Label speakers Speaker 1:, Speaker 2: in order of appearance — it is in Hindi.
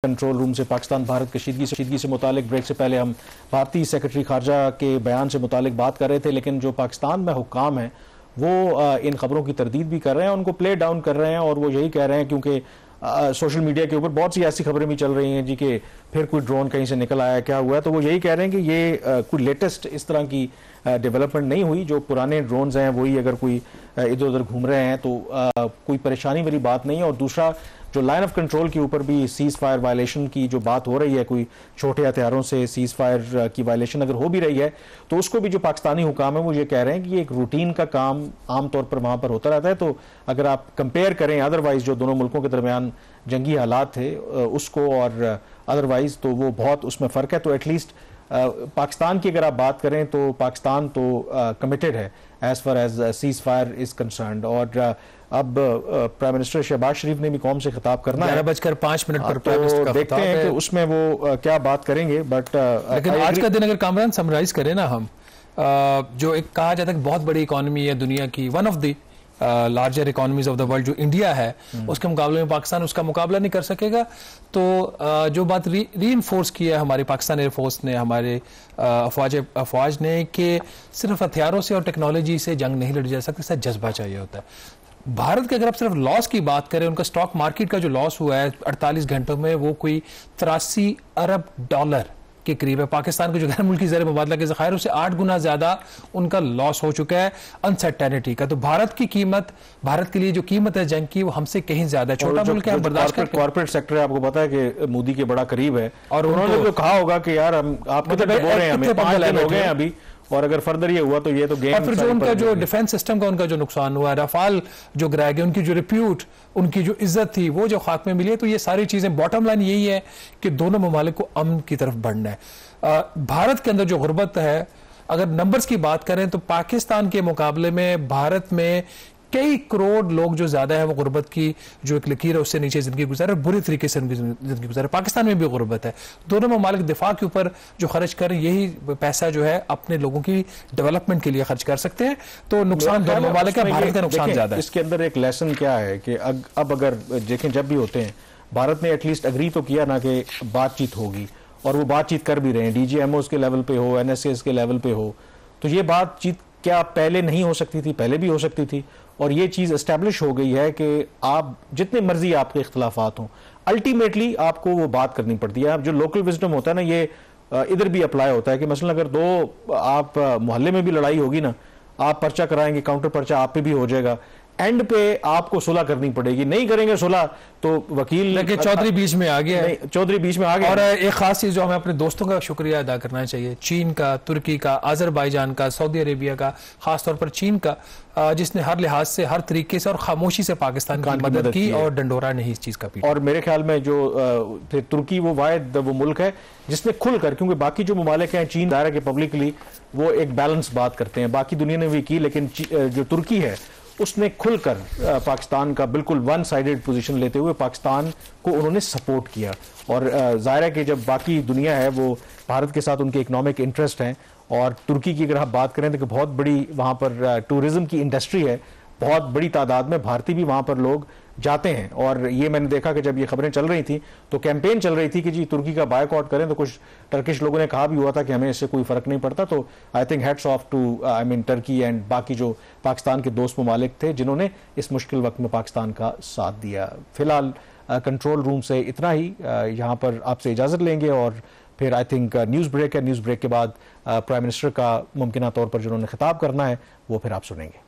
Speaker 1: कंट्रोल रूम से पाकिस्तान भारत कशीदगी से मुतालिक ब्रेक से पहले हम भारतीय सेक्रेटरी खारजा के बयान से मुतालिक बात कर रहे थे, लेकिन जो पाकिस्तान में हुक्काम हैं वो इन खबरों की तरदीद भी कर रहे हैं, उनको प्ले डाउन कर रहे हैं और वो यही कह रहे हैं क्योंकि सोशल मीडिया के ऊपर बहुत सी ऐसी खबरें भी चल रही हैं जी कि फिर कोई ड्रोन कहीं से निकल आया, क्या हुआ है, तो वो यही कह रहे हैं कि ये कोई लेटेस्ट इस तरह की डेवलपमेंट नहीं हुई। जो पुराने ड्रोन्स हैं वही अगर कोई इधर उधर घूम रहे हैं तो कोई परेशानी वाली बात नहीं है। और दूसरा, जो लाइन ऑफ कंट्रोल के ऊपर भी सीज फायर वायलेशन की जो बात हो रही है, कोई छोटे हथियारों से सीज फायर की वायलेशन अगर हो भी रही है तो उसको भी जो पाकिस्तानी हुकाम है वो ये कह रहे हैं कि ये एक रूटीन का काम आमतौर पर वहां पर होता रहता है। तो अगर आप कंपेयर करें अदरवाइज जो दोनों मुल्कों के दरमियान जंगी हालात थे उसको और अदरवाइज, तो वो बहुत उसमें फ़र्क है। तो एटलीस्ट पाकिस्तान की अगर आप बात करें तो पाकिस्तान तो कमिटेड है as far as ceasefire is concerned. और अब प्राइम मिनिस्टर शहबाज शरीफ ने भी कौम से खिताब करना है
Speaker 2: 11:05 पर,
Speaker 1: तो देखते हैं कि उसमें वो क्या बात करेंगे। बट
Speaker 2: लेकिन आज का दिन अगर कामरान समराइज करें ना हम, जो एक कहा जाता है कि बहुत बड़ी इकोनॉमी है दुनिया की, one of the larger economies of the world जो इंडिया है, उसके मुकाबले में पाकिस्तान उसका मुकाबला नहीं कर सकेगा। तो जो बात रीइंफोर्स की है हमारी पाकिस्तान एयरफोर्स ने, हमारे अफवाज ने, कि सिर्फ हथियारों से और टेक्नोलॉजी से जंग नहीं लड़ी जा सकती, इससे जज्बा चाहिए होता है। भारत के अगर आप सिर्फ लॉस की बात करें, उनका स्टॉक मार्केट का जो लॉस हुआ है 48 घंटों में वो कोई 83 अरब डॉलर के करीब है। पाकिस्तान के जो गैर मुल्की ज़र मुबादला के ज़खायर उससे 8 गुना ज्यादा उनका लॉस हो चुका है अनसर्टेनिटी का। तो भारत की कीमत, भारत के लिए जो कीमत है जंग की, वो हमसे कहीं ज्यादा है। छोटा मुल्क है, बर्दाश्त करके।
Speaker 1: कॉर्पोरेट सेक्टर है, आपको पता है कि मोदी के बड़ा करीब है और उन्होंने जो कहा होगा कि यार हम आप कितने बोल रहे हैं, हमें 5 दिन हो गए अभी, और अगर फर्दर ये हुआ तो ये तो गेम।
Speaker 2: और फिर जो उनका जो डिफेंस सिस्टम का उनका जो नुकसान हुआ, रफाल जो गिराया गया, उनकी जो रिप्यूट, उनकी जो इज्जत थी वो जो खाक में मिली है। तो ये सारी चीजें, बॉटम लाइन यही है कि दोनों ममालिक को अमन की तरफ बढ़ना है। भारत के अंदर जो गुर्बत है, अगर नंबर्स की बात करें तो पाकिस्तान के मुकाबले में भारत में कई करोड़ लोग जो ज्यादा है वो गुर्बत की जो एक लकीर है उससे नीचे जिंदगी गुजारे, बुरी तरीके से उनकी जिंदगी गुजारे। पाकिस्तान में भी गुर्बत है। दोनों ममालिक दिफा के ऊपर जो खर्च करें, यही पैसा जो है अपने लोगों की डेवलपमेंट के लिए खर्च कर सकते हैं। तो नुकसान दोनों ममालिक का, भारत का नुकसान ज्यादा है।
Speaker 1: इसके अंदर एक लेसन क्या है कि अब अगर देखें, जब भी होते हैं भारत ने एटलीस्ट अग्री तो किया ना कि बातचीत होगी, और वो बातचीत कर भी रहे हैं, डीजीएमओ के लेवल पे हो, एनएसएस के लेवल पे हो। तो ये बातचीत क्या पहले नहीं हो सकती थी? पहले भी हो सकती थी। और ये चीज एस्टेब्लिश हो गई है कि आप जितने मर्जी आपके इख्तलाफात हों, अल्टीमेटली आपको वो बात करनी पड़ती है। अब जो लोकल विजडम होता है ना, ये इधर भी अप्लाई होता है कि मसलन अगर दो आप मोहल्ले में भी लड़ाई होगी ना, आप पर्चा कराएंगे, काउंटर पर्चा आप पे भी हो जाएगा, एंड पे आपको सुलह करनी पड़ेगी। नहीं करेंगे सुलह तो वकील
Speaker 2: चौधरी बीच में आ गया है,
Speaker 1: चौधरी बीच में आ गया।
Speaker 2: और एक खास चीज जो हमें अपने दोस्तों का शुक्रिया अदा करना चाहिए, चीन का, तुर्की का, अजरबैजान का, सऊदी अरेबिया का, खासतौर पर चीन का, जिसने हर लिहाज से, हर तरीके से और खामोशी से पाकिस्तान की मदद की और डंडोरा नहीं इस चीज का पीछा।
Speaker 1: और मेरे ख्याल में जो तुर्की वो वाहिद वो मुल्क है जिसने खुलकर, क्योंकि बाकी जो ममालिक हैं, चीन दायरा के पब्लिकली वो एक बैलेंस बात करते हैं, बाकी दुनिया ने भी की, लेकिन जो तुर्की है उसने खुलकर पाकिस्तान का बिल्कुल वन साइडेड पोजीशन लेते हुए पाकिस्तान को उन्होंने सपोर्ट किया। और जाहिर है कि जब बाकी दुनिया है वो भारत के साथ उनके इकोनॉमिक इंटरेस्ट हैं, और तुर्की की अगर आप बात करें तो बहुत बड़ी वहाँ पर टूरिज्म की इंडस्ट्री है, बहुत बड़ी तादाद में भारतीय भी वहाँ पर लोग जाते हैं। और ये मैंने देखा कि जब ये खबरें चल रही थी तो कैंपेन चल रही थी कि जी तुर्की का बायकॉट करें, तो कुछ टर्किश लोगों ने कहा भी हुआ था कि हमें इससे कोई फर्क नहीं पड़ता। तो I think heads off to Turkey and बाकी जो पाकिस्तान के दोस्त ममालिक थे जिन्होंने इस मुश्किल वक्त में पाकिस्तान का साथ दिया। फिलहाल कंट्रोल रूम से इतना ही, यहाँ पर आपसे इजाज़त लेंगे और फिर आई थिंक न्यूज़ ब्रेक है। न्यूज़ ब्रेक के बाद प्राइम मिनिस्टर का मुमकिना तौर पर जिन्होंने खिताब करना है वो फिर आप सुनेंगे।